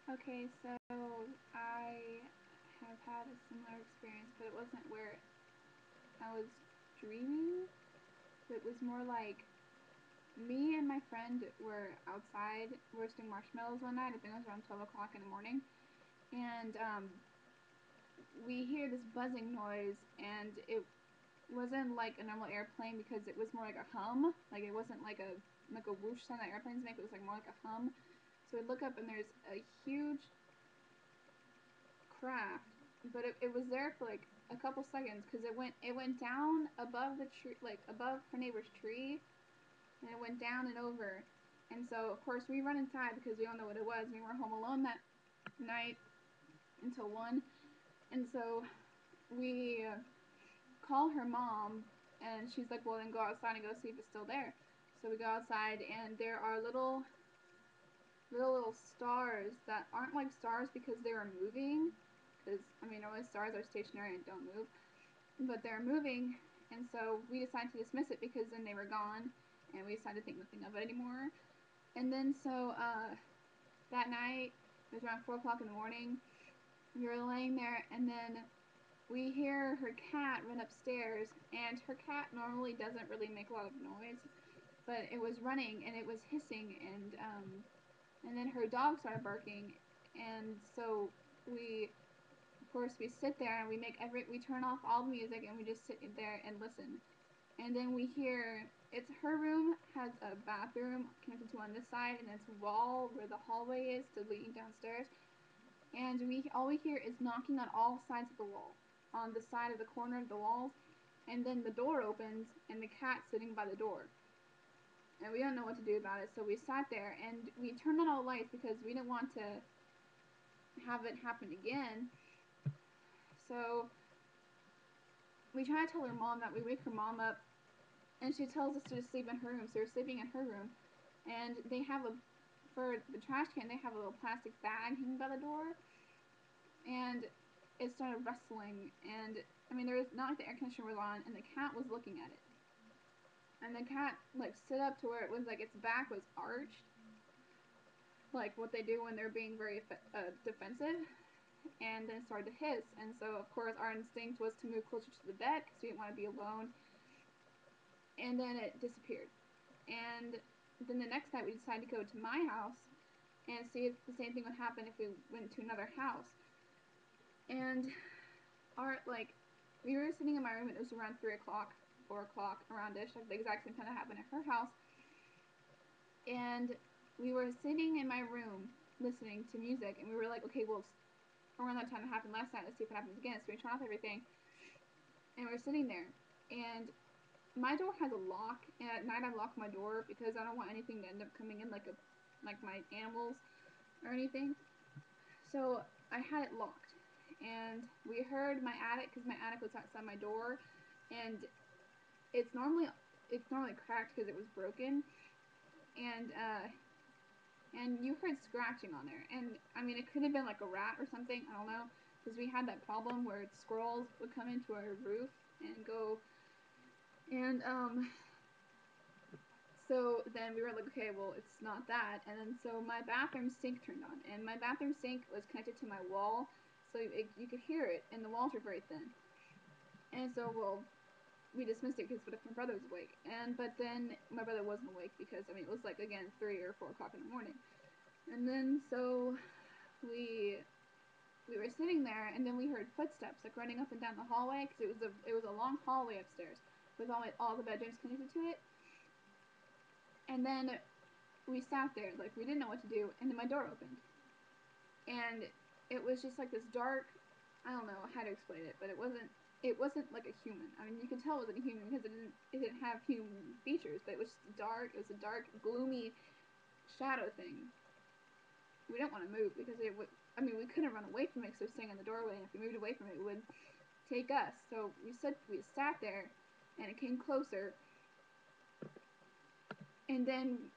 Okay, so I have had a similar experience, but it wasn't where I was dreaming. It was more like me and my friend were outside roasting marshmallows one night. I think it was around 12 o'clock in the morning. And we hear this buzzing noise, and it wasn't like a normal airplane because it was more like a hum. Like it wasn't like a whoosh sound that airplanes make. It was like more like a hum. So we look up and there's a huge craft, but it was there for like a couple seconds because it went down above the tree, like above her neighbor's tree, and it went down and over. And so of course we run inside because we don't know what it was. We were home alone that night until 1, and so we call her mom, and she's like, well, then go outside and go see if it's still there. So we go outside, and there are little stars that aren't like stars because they were moving, because I mean always stars are stationary and don't move, but they're moving. And so we decided to dismiss it because then they were gone, and we decided to think nothing of it anymore. And then so that night, it was around 4 o'clock in the morning, we were laying there, and then we hear her cat run upstairs, and her cat normally doesn't really make a lot of noise, but it was running and it was hissing, and then her dog started barking, and so we, of course, we sit there and we turn off all the music and we just sit there and listen, and then we hear, it's her room has a bathroom connected to on this side, and it's wall where the hallway is to leading downstairs, and we all we hear is knocking on all sides of the wall, on the side of the corner of the walls, and then the door opens and the cat's sitting by the door, and we don't know what to do about it. So we sat there and we turned on all the lights because we didn't want to have it happen again. So we try to tell her mom that we wake her mom up, and she tells us to just sleep in her room. So we're sleeping in her room, and they have a for the trash can. They have a little plastic bag hanging by the door, and it started rustling. And I mean, there was not like the air conditioner was on, and the cat was looking at it. And the cat like stood up to where it was like its back was arched, like what they do when they're being very defensive, and then started to hiss. And so, of course, our instinct was to move closer to the bed because we didn't want to be alone. And then it disappeared. And then the next night, we decided to go to my house and see if the same thing would happen if we went to another house. And our like, we were sitting in my room, and it was around 3 o'clock, 4 o'clock, around ish, like the exact same time that happened at her house. And we were sitting in my room listening to music, and we were like, okay, well, around that time it happened last night, let's see if it happens again. So we turned off everything, and we're sitting there, and my door has a lock, and at night I lock my door because I don't want anything to end up coming in, like my animals or anything. So I had it locked, and we heard my attic because my attic was outside my door, and it's normally it's normally cracked because it was broken, and you heard scratching on there, and I mean it could have been like a rat or something, I don't know, because we had that problem where squirrels would come into our roof and go, and so then we were like, okay, well, it's not that. And then so my bathroom sink turned on, and my bathroom sink was connected to my wall, so you could hear it, and the walls were very thin. And so, well, we dismissed it because what if my brother was awake? And but then my brother wasn't awake because I mean it was like again 3 or 4 o'clock in the morning. And then so we we were sitting there, and then we heard footsteps like running up and down the hallway because it was a long hallway upstairs with all the bedrooms connected to it. And then we sat there like we didn't know what to do, and then my door opened, and it was just like this dark. I don't know how to explain it, but it wasn't like a human. I mean, you could tell it wasn't a human because it didn't have human features, but it was dark. It was a dark, gloomy shadow thing. We didn't want to move because it would. I mean, we couldn't run away from it because it was staying in the doorway, and if we moved away from it, it would take us. So we sat there, and it came closer, and then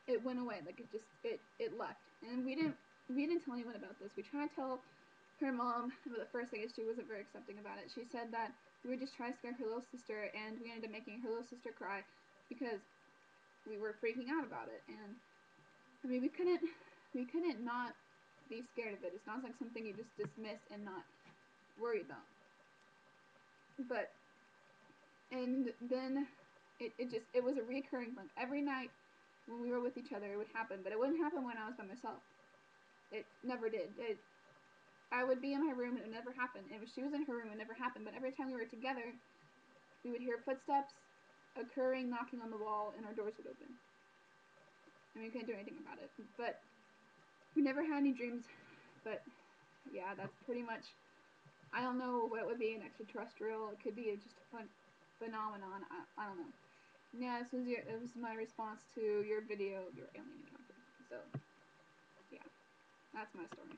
it went away. Like it left, and we didn't tell anyone about this. We tried to tell her mom, but at first I guess she wasn't very accepting about it. She said that we were just trying to scare her little sister, and we ended up making her little sister cry because we were freaking out about it. And I mean, we couldn't not be scared of it. It's not like something you just dismiss and not worry about. But, and then it was a recurring thing. Every night when we were with each other, it would happen, but it wouldn't happen when I was by myself. It never did. I would be in my room and it would never happen. And if she was in her room, it never happened. But every time we were together, we would hear footsteps occurring, knocking on the wall, and our doors would open. And we couldn't do anything about it. But we never had any dreams. But yeah, that's pretty much. I don't know what would be an extraterrestrial. It could be just a fun phenomenon. I don't know. Yeah, it was my response to your video of your alien encounter. So, yeah, that's my story.